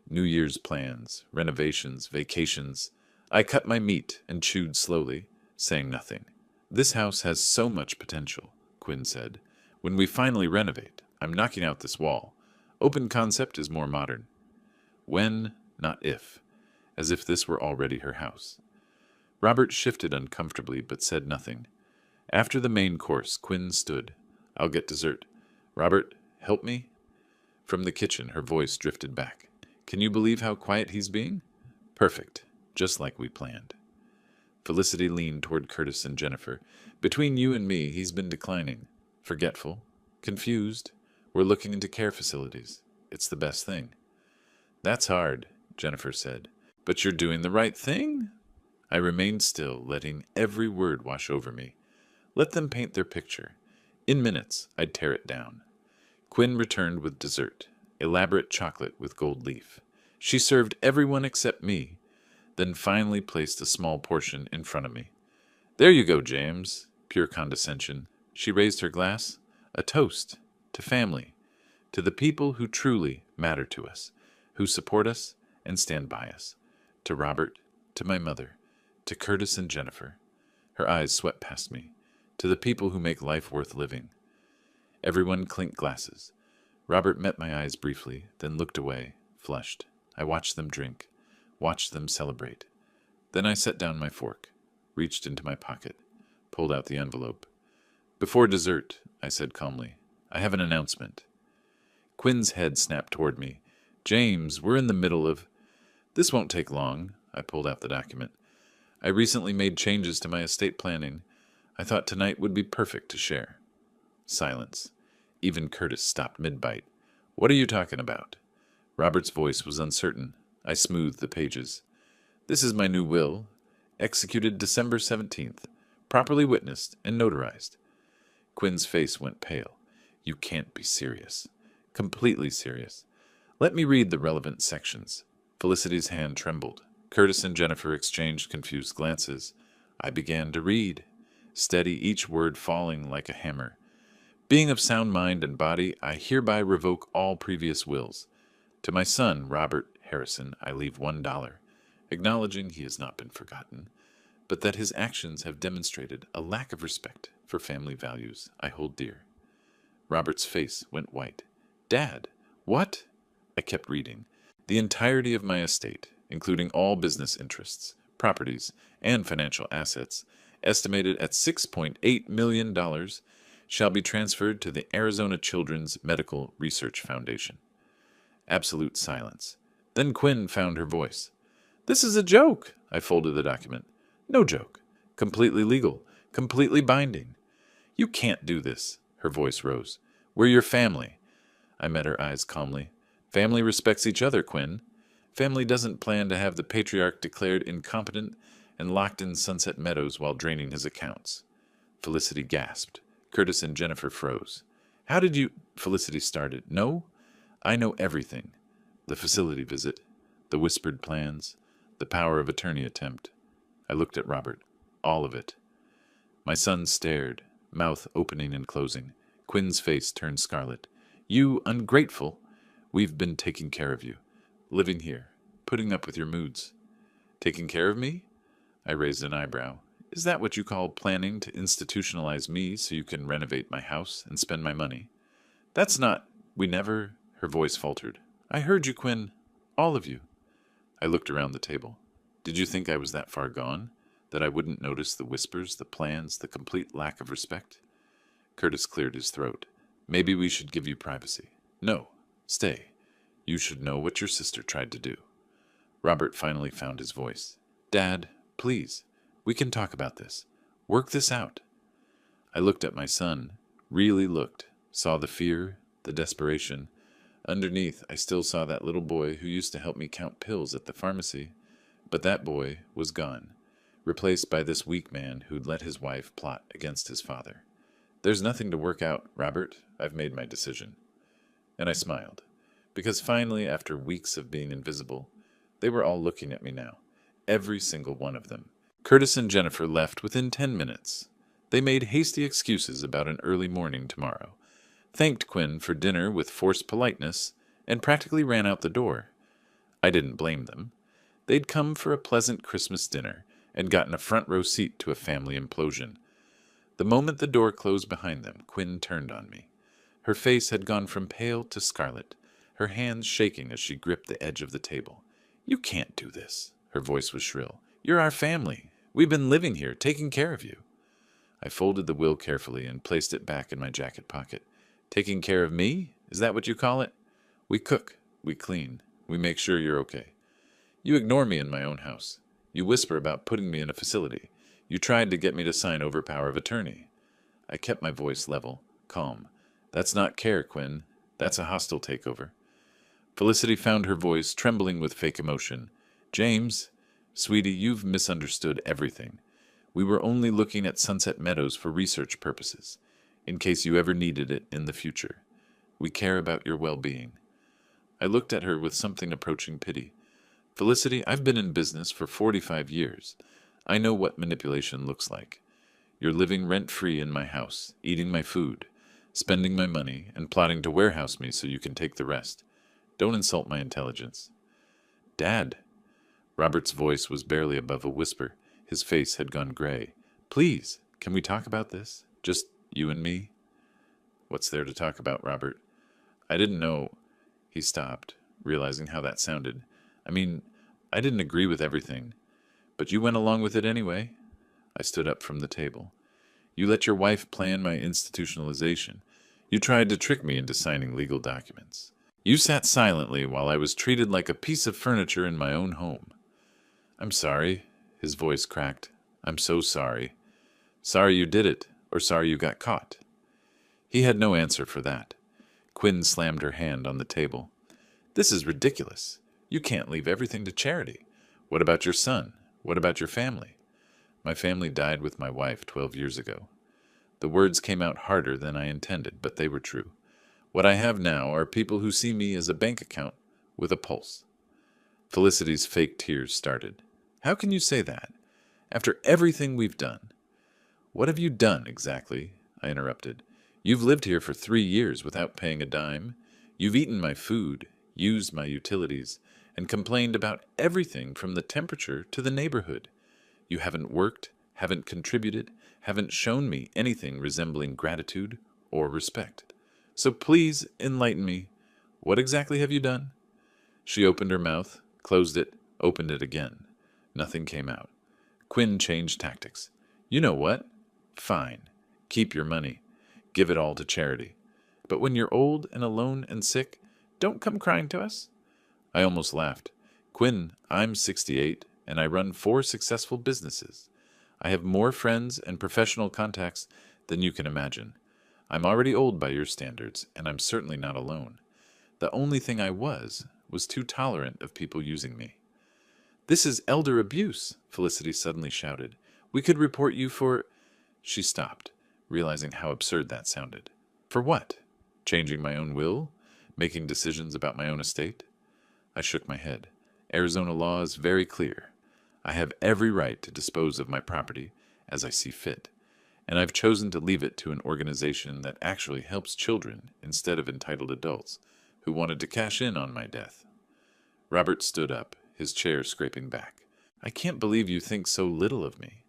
New Year's plans, renovations, vacations. I cut my meat and chewed slowly, saying nothing. "This house has so much potential," Quinn said. "When we finally renovate, I'm knocking out this wall. Open concept is more modern." "When?" not if, as if this were already her house. Robert shifted uncomfortably but said nothing. After the main course, Quinn stood. "I'll get dessert. Robert, help me?" From the kitchen, her voice drifted back. "Can you believe how quiet he's being?" "Perfect. Just like we planned." Felicity leaned toward Curtis and Jennifer. "Between you and me, he's been declining. Forgetful. Confused. We're looking into care facilities. It's the best thing." "That's hard," Jennifer said. "But you're doing the right thing?" I remained still, letting every word wash over me. Let them paint their picture. In minutes, I'd tear it down. Quinn returned with dessert, elaborate chocolate with gold leaf. She served everyone except me, then finally placed a small portion in front of me. "There you go, James." Pure condescension. She raised her glass. "A toast to family, to the people who truly matter to us, who support us and stand by us. To Robert, to my mother, to Curtis and Jennifer." Her eyes swept past me. "To the people who make life worth living." Everyone clinked glasses. Robert met my eyes briefly, then looked away, flushed. I watched them drink, watched them celebrate. Then I set down my fork, reached into my pocket, pulled out the envelope. "Before dessert," I said calmly, "I have an announcement." Quinn's head snapped toward me. "James, we're in the middle of—" "This won't take long." I pulled out the document. "I recently made changes to my estate planning. I thought tonight would be perfect to share." Silence. Even Curtis stopped mid-bite. "What are you talking about?" Robert's voice was uncertain. I smoothed the pages. "This is my new will, executed December 17th, properly witnessed and notarized." Quinn's face went pale. "You can't be serious." "Completely serious. Let me read the relevant sections." Felicity's hand trembled. Curtis and Jennifer exchanged confused glances. I began to read, steady, each word falling like a hammer. "Being of sound mind and body, I hereby revoke all previous wills. To my son, Robert Harrison, I leave $1, acknowledging he has not been forgotten, but that his actions have demonstrated a lack of respect for family values I hold dear." Robert's face went white. "Dad, what?" I kept reading. "The entirety of my estate, including all business interests, properties, and financial assets, estimated at $6.8 million, shall be transferred to the Arizona Children's Medical Research Foundation." Absolute silence. Then Quinn found her voice. "This is a joke." I folded the document. "No joke. Completely legal. Completely binding." "You can't do this." Her voice rose. "We're your family." I met her eyes calmly. "Family respects each other, Quinn. Family doesn't plan to have the patriarch declared incompetent and locked in Sunset Meadows while draining his accounts." Felicity gasped. Curtis and Jennifer froze. "How did you—" Felicity started. "No, I know everything. The facility visit, the whispered plans, the power of attorney attempt." I looked at Robert. "All of it." My son stared, mouth opening and closing. Quinn's face turned scarlet. "You ungrateful! We've been taking care of you. Living here, putting up with your moods." "Taking care of me?" I raised an eyebrow. "Is that what you call planning to institutionalize me so you can renovate my house and spend my money?" "That's not—" "We never—" Her voice faltered. "I heard you, Quinn. All of you." I looked around the table. Did you think I was that far gone? That I wouldn't notice the whispers, the plans, the complete lack of respect? Curtis cleared his throat. "Maybe we should give you privacy." "No. Stay. You should know what your sister tried to do." Robert finally found his voice. "Dad, please. We can talk about this. Work this out." I looked at my son. Really looked. Saw the fear, the desperation. Underneath, I still saw that little boy who used to help me count pills at the pharmacy. But that boy was gone, replaced by this weak man who'd let his wife plot against his father. "There's nothing to work out, Robert. I've made my decision." And I smiled, because finally, after weeks of being invisible, they were all looking at me now, every single one of them. Curtis and Jennifer left within 10 minutes. They made hasty excuses about an early morning tomorrow, thanked Quinn for dinner with forced politeness, and practically ran out the door. I didn't blame them. They'd come for a pleasant Christmas dinner and gotten a front row seat to a family implosion. The moment the door closed behind them, Quinn turned on me. Her face had gone from pale to scarlet, her hands shaking as she gripped the edge of the table. You can't do this. Her voice was shrill. You're our family. We've been living here, taking care of you. I folded the will carefully and placed it back in my jacket pocket. Taking care of me? Is that what you call it? We cook. We clean. We make sure you're okay. You ignore me in my own house. You whisper about putting me in a facility. You tried to get me to sign over power of attorney. I kept my voice level, calm. That's not care, Quinn. That's a hostile takeover. Felicity found her voice trembling with fake emotion. James, sweetie, you've misunderstood everything. We were only looking at Sunset Meadows for research purposes, in case you ever needed it in the future. We care about your well-being. I looked at her with something approaching pity. Felicity, I've been in business for 45 years. I know what manipulation looks like. You're living rent-free in my house, eating my food, spending my money, and plotting to warehouse me so you can take the rest. Don't insult my intelligence. Dad. Robert's voice was barely above a whisper. His face had gone gray. Please, can we talk about this? Just you and me? What's there to talk about, Robert? I didn't know. He stopped, realizing how that sounded. I mean, I didn't agree with everything, but you went along with it anyway. I stood up from the table. You let your wife plan my institutionalization. You tried to trick me into signing legal documents. You sat silently while I was treated like a piece of furniture in my own home. I'm sorry. His voice cracked. I'm so sorry. Sorry you did it, or sorry you got caught. He had no answer for that. Quinn slammed her hand on the table. This is ridiculous. You can't leave everything to charity. What about your son? What about your family? My family died with my wife 12 years ago. The words came out harder than I intended, but they were true. What I have now are people who see me as a bank account with a pulse. Felicity's fake tears started. How can you say that? After everything we've done. What have you done exactly? I interrupted. You've lived here for 3 years without paying a dime. You've eaten my food, used my utilities, and complained about everything from the temperature to the neighborhood. You haven't worked, haven't contributed, haven't shown me anything resembling gratitude or respect. So please enlighten me. What exactly have you done? She opened her mouth, closed it, opened it again. Nothing came out. Quinn changed tactics. You know what? Fine. Keep your money. Give it all to charity. But when you're old and alone and sick, don't come crying to us. I almost laughed. Quinn, I'm 68, and I run 4 successful businesses. I have more friends and professional contacts than you can imagine. I'm already old by your standards, and I'm certainly not alone. The only thing I was too tolerant of people using me. This is elder abuse, Felicity suddenly shouted. We could report you for... She stopped, realizing how absurd that sounded. For what? Changing my own will? Making decisions about my own estate? I shook my head. Arizona law is very clear. I have every right to dispose of my property as I see fit, and I've chosen to leave it to an organization that actually helps children instead of entitled adults who wanted to cash in on my death. Robert stood up, his chair scraping back. I can't believe you think so little of me.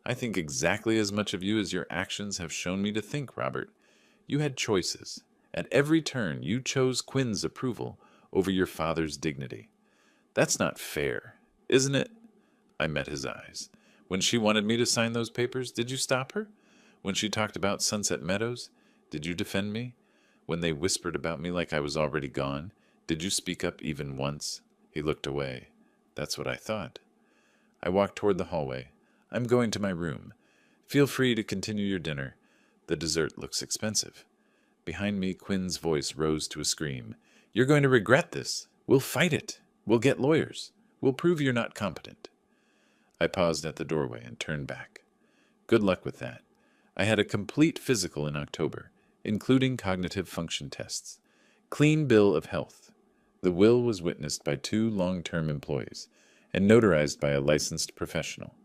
I think exactly as much of you as your actions have shown me to think, Robert. You had choices. At every turn, you chose Quinn's approval over your father's dignity. That's not fair, isn't it? I met his eyes. When she wanted me to sign those papers, did you stop her? When she talked about Sunset Meadows, did you defend me? When they whispered about me like I was already gone, did you speak up even once? He looked away. That's what I thought. I walked toward the hallway. I'm going to my room. Feel free to continue your dinner. The dessert looks expensive. Behind me, Quinn's voice rose to a scream. You're going to regret this. We'll fight it. We'll get lawyers. We'll prove you're not competent. I paused at the doorway and turned back. Good luck with that. I had a complete physical in October, including cognitive function tests. Clean bill of health. The will was witnessed by 2 long-term employees and notarized by a licensed professional.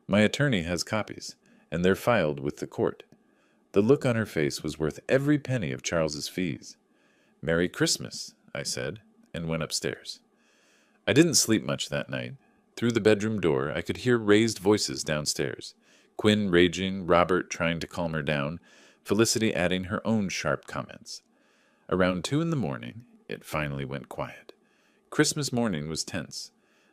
My attorney has copies, and they're filed with the court. The look on her face was worth every penny of Charles's fees. Merry Christmas, I said, and went upstairs. I didn't sleep much that night. Through the bedroom door, I could hear raised voices downstairs. Quinn raging, Robert trying to calm her down, Felicity adding her own sharp comments. Around 2 in the morning, it finally went quiet. Christmas morning was tense.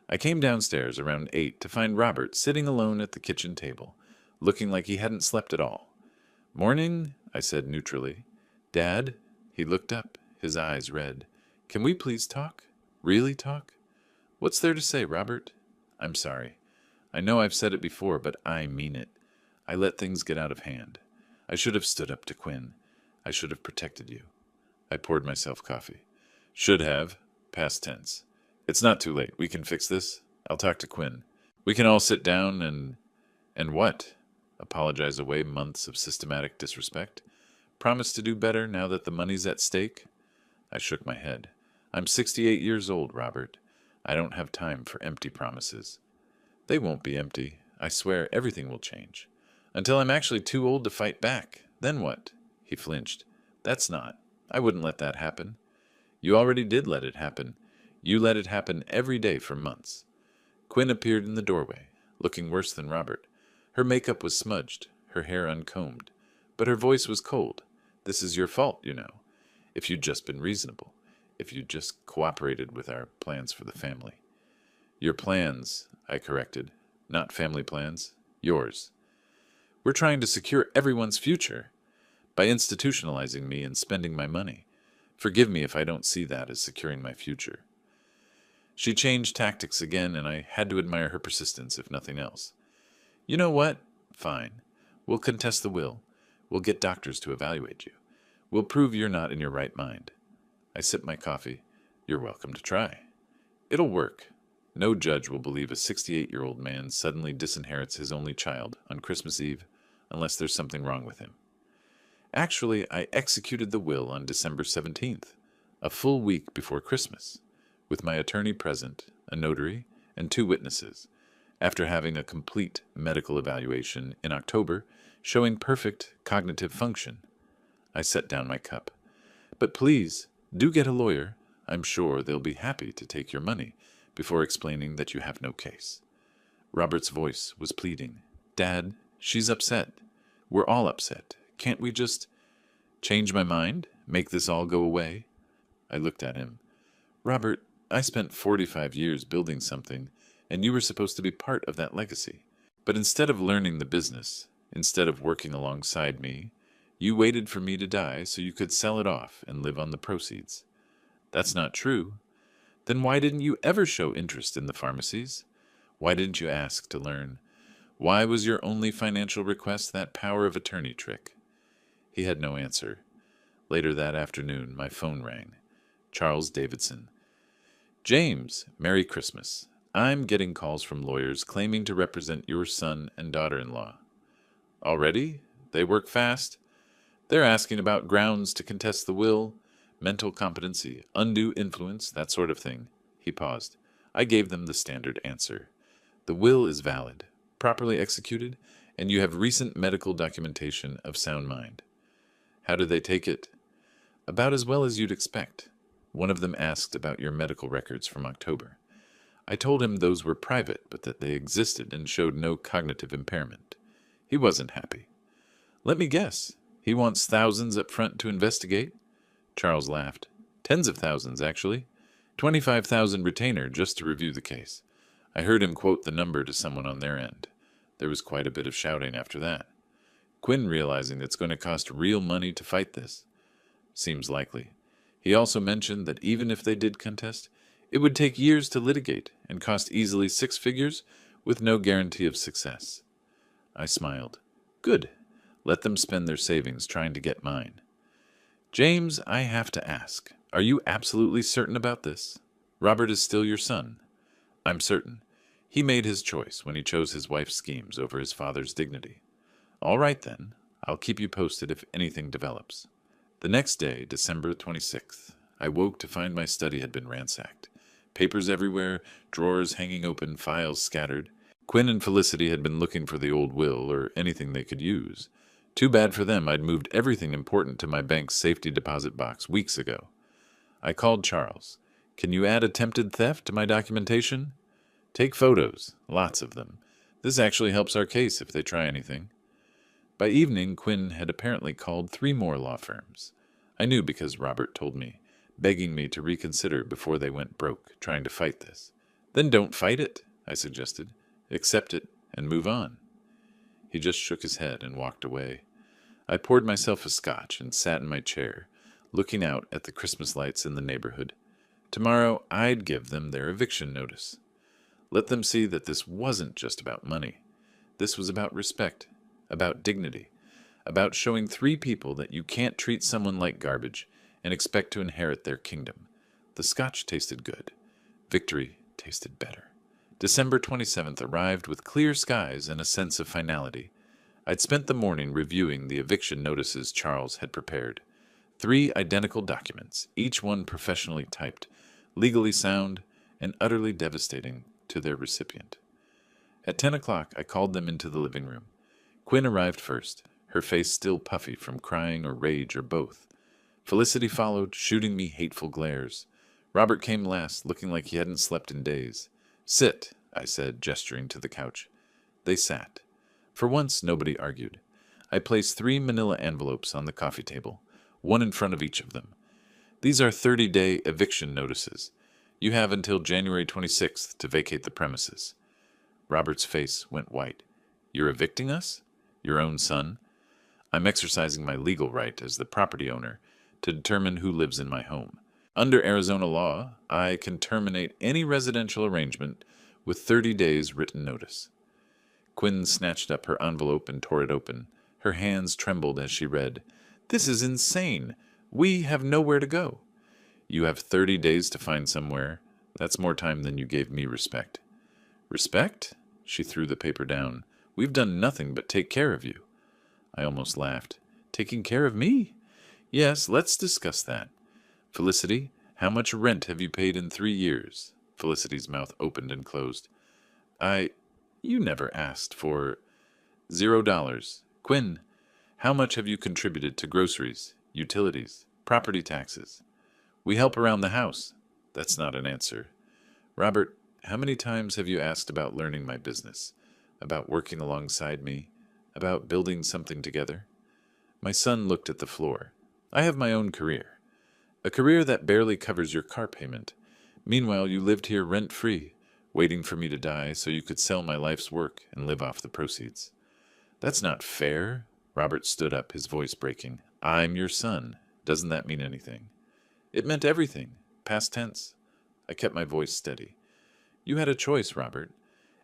I came downstairs around 8 to find Robert sitting alone at the kitchen table, looking like he hadn't slept at all. "Morning," I said neutrally. "Dad?" He looked up, his eyes red. "Can we please talk? Really talk?" "What's there to say, Robert?" "I'm sorry. I know I've said it before, but I mean it. I let things get out of hand. I should have stood up to Quinn. I should have protected you." I poured myself coffee. "Should have. Past tense. It's not too late. We can fix this. I'll talk to Quinn. We can all sit down and... And what? Apologize away months of systematic disrespect? Promise to do better now that the money's at stake?" I shook my head. "I'm 68 years old, Robert. I don't have time for empty promises." "They won't be empty. I swear everything will change. Until I'm actually too old to fight back. Then what?" He flinched. "That's not. I wouldn't let that happen." "You already did let it happen. You let it happen every day for months." Quinn appeared in the doorway, looking worse than Robert. Her makeup was smudged, her hair uncombed, but her voice was cold. "This is your fault, you know. If you'd just been reasonable. If you'd just cooperated with our plans for the family." "Your plans," I corrected. "Not family plans. Yours. We're trying to secure everyone's future by institutionalizing me and spending my money. Forgive me if I don't see that as securing my future." She changed tactics again, and I had to admire her persistence, if nothing else. "You know what? Fine. We'll contest the will. We'll get doctors to evaluate you. We'll prove you're not in your right mind." I sipped my coffee. "You're welcome to try. It'll work. No judge will believe a 68-year-old man suddenly disinherits his only child on Christmas Eve unless there's something wrong with him. Actually, I executed the will on December 17th, a full week before Christmas, with my attorney present, a notary, and 2 witnesses, after having a complete medical evaluation in October showing perfect cognitive function. I set down my cup. "But please, do get a lawyer. I'm sure they'll be happy to take your money," before explaining that you have no case. Robert's voice was pleading. "Dad, she's upset. We're all upset. Can't we just change my mind? Make this all go away?" I looked at him. "Robert, I spent 45 years building something, and you were supposed to be part of that legacy. But instead of learning the business, instead of working alongside me, you waited for me to die so you could sell it off and live on the proceeds. That's not true. Then why didn't you ever show interest in the pharmacies? Why didn't you ask to learn? Why was your only financial request that power of attorney trick?" He had no answer. Later that afternoon, my phone rang. Charles Davidson. "James, Merry Christmas. I'm getting calls from lawyers claiming to represent your son and daughter-in-law." "Already? They work fast?" "They're asking about grounds to contest the will, mental competency, undue influence, that sort of thing." He paused. I gave them the standard answer. "The will is valid, properly executed, and you have recent medical documentation of sound mind." "How do they take it?" "About as well as you'd expect. One of them asked about your medical records from October. I told him those were private, but that they existed and showed no cognitive impairment. He wasn't happy." "Let me guess. He wants thousands up front to investigate?" Charles laughed. "Tens of thousands, actually. 25,000 retainer just to review the case." I heard him quote the number to someone on their end. There was quite a bit of shouting after that. "Quinn realizing it's going to cost real money to fight this?" "Seems likely. He also mentioned that even if they did contest, it would take years to litigate and cost easily 6 figures with no guarantee of success." I smiled. "Good. Let them spend their savings trying to get mine." "James, I have to ask, are you absolutely certain about this? Robert is still your son?" "I'm certain. He made his choice when he chose his wife's schemes over his father's dignity." "All right, then. I'll keep you posted if anything develops." The next day, December 26th, I woke to find my study had been ransacked. Papers everywhere, drawers hanging open, files scattered. Quinn and Felicity had been looking for the old will or anything they could use. Too bad for them, I'd moved everything important to my bank's safety deposit box weeks ago. I called Charles. "Can you add attempted theft to my documentation?" "Take photos, lots of them. This actually helps our case if they try anything." By evening, Quinn had apparently called 3 more law firms. I knew because Robert told me. begging me to reconsider before they went broke, trying to fight this. Then don't fight it, I suggested. Accept it and move on. He just shook his head and walked away. I poured myself a scotch and sat in my chair, looking out at the Christmas lights in the neighborhood. Tomorrow I'd give them their eviction notice. Let them see that this wasn't just about money. This was about respect, about dignity, about showing 3 people that you can't treat someone like garbage and expect to inherit their kingdom. The scotch tasted good. Victory tasted better. December 27th arrived with clear skies and a sense of finality. I'd spent the morning reviewing the eviction notices Charles had prepared. 3 identical documents, each one professionally typed, legally sound, and utterly devastating to their recipient. At 10 o'clock, I called them into the living room. Quinn arrived first, her face still puffy from crying or rage or both. Felicity followed, shooting me hateful glares. Robert came last, looking like he hadn't slept in days. Sit, I said, gesturing to the couch. They sat. For once, nobody argued. I placed 3 manila envelopes on the coffee table, one in front of each of them. These are 30-day eviction notices. You have until January 26th to vacate the premises. Robert's face went white. You're evicting us? Your own son? I'm exercising my legal right as the property owner to determine who lives in my home. Under Arizona law, I can terminate any residential arrangement with 30 days written notice. Quinn snatched up her envelope and tore it open. Her hands trembled as she read, This is insane. We have nowhere to go. You have 30 days to find somewhere. That's more time than you gave me respect. Respect? She threw the paper down. We've done nothing but take care of you. I almost laughed. Taking care of me? Yes, let's discuss that. Felicity, how much rent have you paid in 3 years? Felicity's mouth opened and closed. You never asked for $0. Quinn, how much have you contributed to groceries, utilities, property taxes? We help around the house. That's not an answer. Robert, how many times have you asked about learning my business, about working alongside me, about building something together? My son looked at the floor. I have my own career. A career that barely covers your car payment. Meanwhile, you lived here rent-free, waiting for me to die so you could sell my life's work and live off the proceeds. That's not fair. Robert stood up, his voice breaking. I'm your son. Doesn't that mean anything? It meant everything. Past tense. I kept my voice steady. You had a choice, Robert.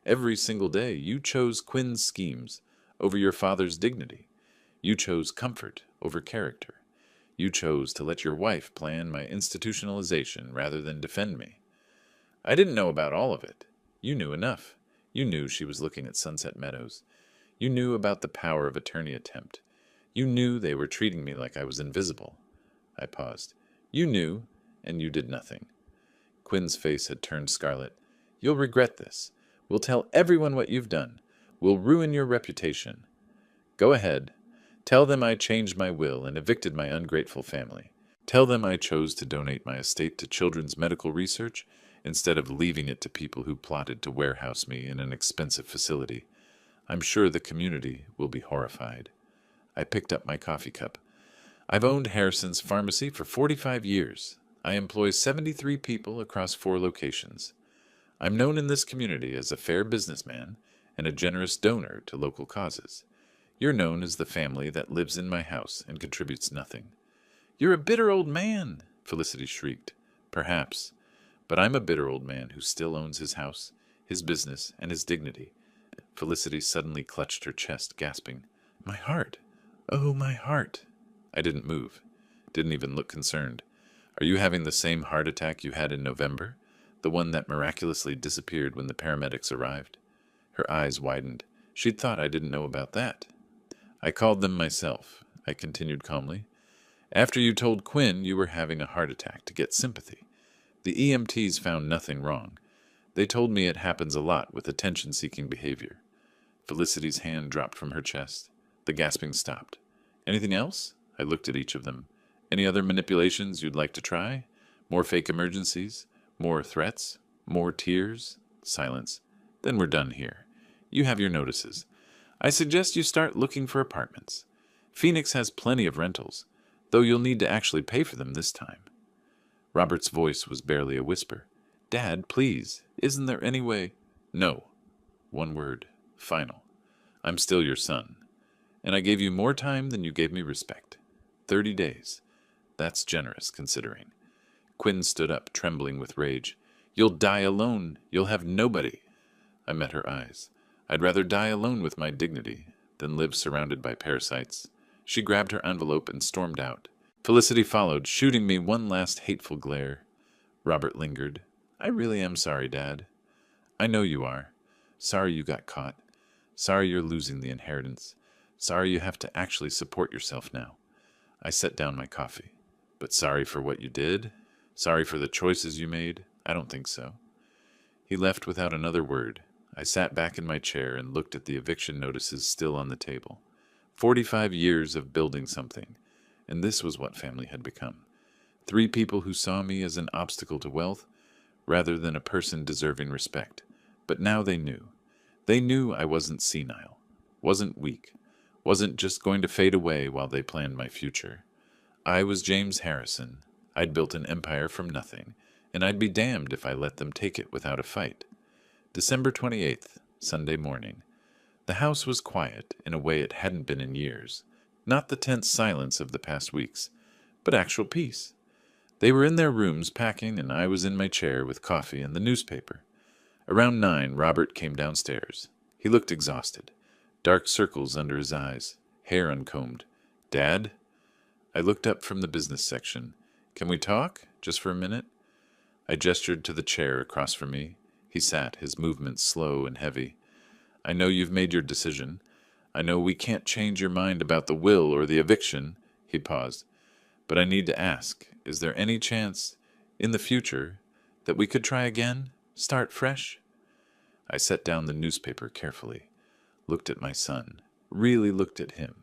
Every single day you chose Quinn's schemes over your father's dignity. You chose comfort over character. You chose to let your wife plan my institutionalization rather than defend me. I didn't know about all of it. You knew enough. You knew she was looking at Sunset Meadows. You knew about the power of attorney attempt. You knew they were treating me like I was invisible. I paused. You knew, and you did nothing. Quinn's face had turned scarlet. You'll regret this. We'll tell everyone what you've done. We'll ruin your reputation. Go ahead. Tell them I changed my will and evicted my ungrateful family. Tell them I chose to donate my estate to children's medical research instead of leaving it to people who plotted to warehouse me in an expensive facility. I'm sure the community will be horrified. I picked up my coffee cup. I've owned Harrison's Pharmacy for 45 years. I employ 73 people across 4 locations. I'm known in this community as a fair businessman and a generous donor to local causes. You're known as the family that lives in my house and contributes nothing. You're a bitter old man, Felicity shrieked. Perhaps. But I'm a bitter old man who still owns his house, his business, and his dignity. Felicity suddenly clutched her chest, gasping, My heart! Oh, my heart! I didn't move. Didn't even look concerned. Are you having the same heart attack you had in November? The one that miraculously disappeared when the paramedics arrived? Her eyes widened. She'd thought I didn't know about that. I called them myself, I continued calmly. After you told Quinn you were having a heart attack to get sympathy. The EMTs found nothing wrong. They told me it happens a lot with attention-seeking behavior. Felicity's hand dropped from her chest. The gasping stopped. Anything else? I looked at each of them. Any other manipulations you'd like to try? More fake emergencies? More threats? More tears? Silence. Then we're done here. You have your notices. I suggest you start looking for apartments. Phoenix has plenty of rentals, though you'll need to actually pay for them this time. Robert's voice was barely a whisper. Dad, please, isn't there any way? No. One word. Final. I'm still your son. And I gave you more time than you gave me respect. 30 days. That's generous, considering. Quinn stood up, trembling with rage. You'll die alone. You'll have nobody. I met her eyes. I'd rather die alone with my dignity than live surrounded by parasites. She grabbed her envelope and stormed out. Felicity followed, shooting me one last hateful glare. Robert lingered. I really am sorry, Dad. I know you are. Sorry you got caught. Sorry you're losing the inheritance. Sorry you have to actually support yourself now. I set down my coffee. But sorry for what you did? Sorry for the choices you made? I don't think so. He left without another word. I sat back in my chair and looked at the eviction notices still on the table. 45 years of building something, and this was what family had become. 3 people who saw me as an obstacle to wealth, rather than a person deserving respect. But now they knew. They knew I wasn't senile, wasn't weak, wasn't just going to fade away while they planned my future. I was James Harrison. I'd built an empire from nothing, and I'd be damned if I let them take it without a fight. December 28th, Sunday morning. The house was quiet in a way it hadn't been in years. Not the tense silence of the past weeks, but actual peace. They were in their rooms packing, and I was in my chair with coffee and the newspaper. Around 9, Robert came downstairs. He looked exhausted. Dark circles under his eyes, hair uncombed. Dad? I looked up from the business section. Can we talk? Just for a minute? I gestured to the chair across from me. He sat, his movements slow and heavy. I know you've made your decision. I know we can't change your mind about the will or the eviction. He paused. But I need to ask, is there any chance, in the future, that we could try again? Start fresh? I set down the newspaper carefully, looked at my son, really looked at him.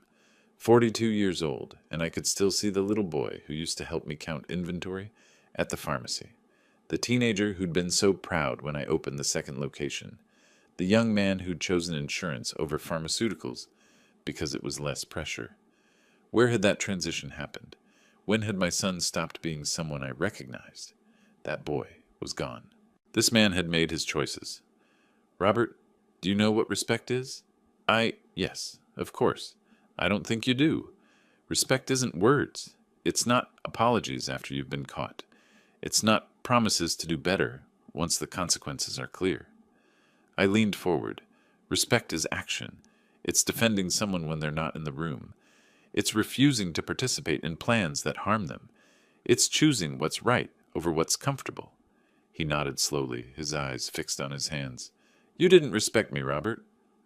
42 years old, and I could still see the little boy who used to help me count inventory at the pharmacy. The teenager who'd been so proud when I opened the second location. The young man who'd chosen insurance over pharmaceuticals because it was less pressure. Where had that transition happened? When had my son stopped being someone I recognized? That boy was gone. This man had made his choices. Robert, do you know what respect is? Yes, of course. I don't think you do. Respect isn't words. It's not apologies after you've been caught. It's not promises to do better once the consequences are clear. I leaned forward. Respect is action. It's defending someone when they're not in the room. It's refusing to participate in plans that harm them. It's choosing what's right over what's comfortable. He nodded slowly, his eyes fixed on his hands. You didn't respect me, Robert.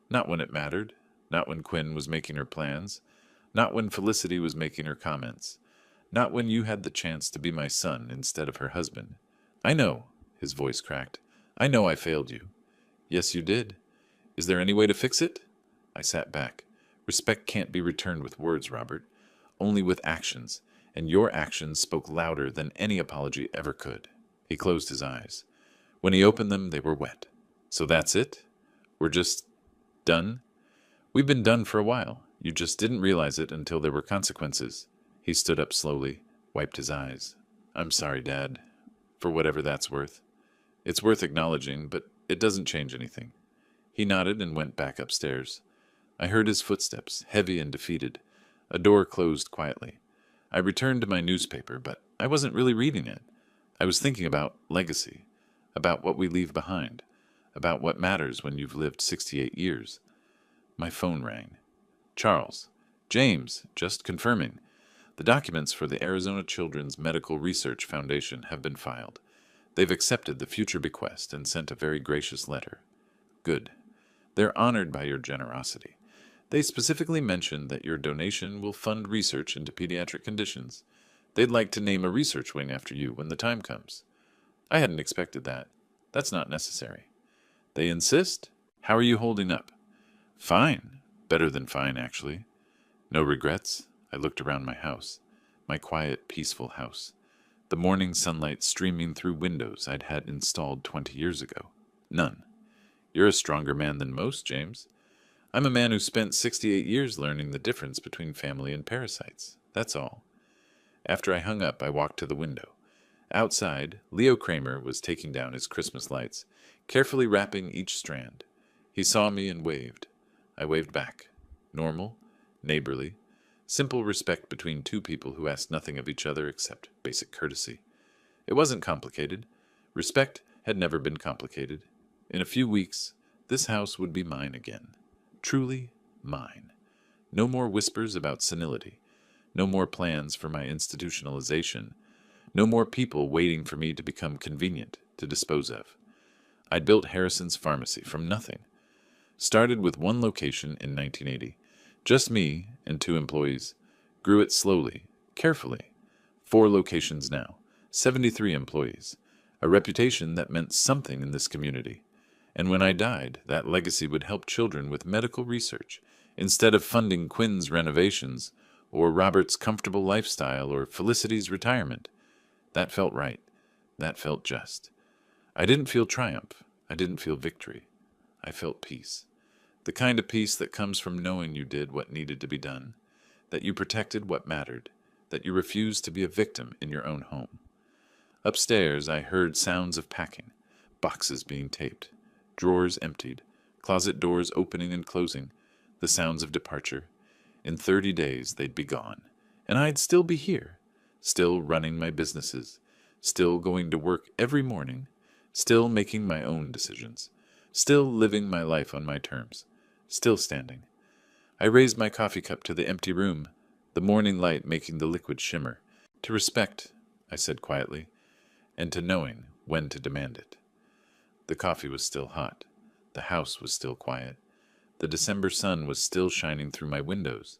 Not when it mattered. Not when Quinn was making her plans. Not when Felicity was making her comments. Not when you had the chance to be my son instead of her husband. I know, his voice cracked. I know I failed you. Yes, you did. Is there any way to fix it? I sat back. Respect can't be returned with words, Robert. Only with actions, and your actions spoke louder than any apology ever could. He closed his eyes. When he opened them, they were wet. So that's it? We're just done? We've been done for a while. You just didn't realize it until there were consequences. He stood up slowly, wiped his eyes. I'm sorry, Dad, for whatever that's worth. It's worth acknowledging, but it doesn't change anything. He nodded and went back upstairs. I heard his footsteps, heavy and defeated. A door closed quietly. I returned to my newspaper, but I wasn't really reading it. I was thinking about legacy, about what we leave behind, about what matters when you've lived 68 years. My phone rang. Charles. James, just confirming. The documents for the Arizona Children's Medical Research Foundation have been filed. They've accepted the future bequest and sent a very gracious letter. Good. They're honored by your generosity. They specifically mentioned that your donation will fund research into pediatric conditions. They'd like to name a research wing after you when the time comes. I hadn't expected that. That's not necessary. They insist? How are you holding up? Fine. Better than fine, actually. No regrets? I looked around my house. My quiet, peaceful house. The morning sunlight streaming through windows I'd had installed 20 years ago. None. You're a stronger man than most, James. I'm a man who spent 68 years learning the difference between family and parasites. That's all. After I hung up, I walked to the window. Outside, Leo Kramer was taking down his Christmas lights, carefully wrapping each strand. He saw me and waved. I waved back. Normal, neighborly, simple respect between two people who asked nothing of each other except basic courtesy. It wasn't complicated. Respect had never been complicated. In a few weeks, this house would be mine again. Truly mine. No more whispers about senility. No more plans for my institutionalization. No more people waiting for me to become convenient to dispose of. I'd built Harrison's Pharmacy from nothing. Started with one location in 1980. Just me and 2 employees. Grew it slowly, carefully. 4 locations now. 73 employees. A reputation that meant something in this community. And when I died, that legacy would help children with medical research instead of funding Quinn's renovations or Robert's comfortable lifestyle or Felicity's retirement. That felt right. That felt just. I didn't feel triumph. I didn't feel victory. I felt peace. The kind of peace that comes from knowing you did what needed to be done, that you protected what mattered, that you refused to be a victim in your own home. Upstairs, I heard sounds of packing, boxes being taped, drawers emptied, closet doors opening and closing, the sounds of departure. In 30 days, they'd be gone, and I'd still be here, still running my businesses, still going to work every morning, still making my own decisions, still living my life on my terms, still standing. I raised my coffee cup to the empty room, the morning light making the liquid shimmer. To respect, I said quietly, and to knowing when to demand it. The coffee was still hot. The house was still quiet. The December sun was still shining through my windows.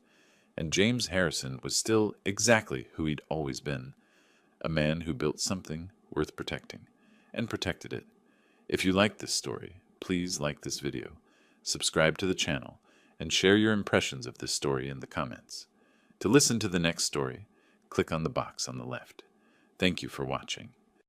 And James Harrison was still exactly who he'd always been. A man who built something worth protecting, and protected it. If you like this story, please like this video, subscribe to the channel, and share your impressions of this story in the comments. To listen to the next story, click on the box on the left. Thank you for watching.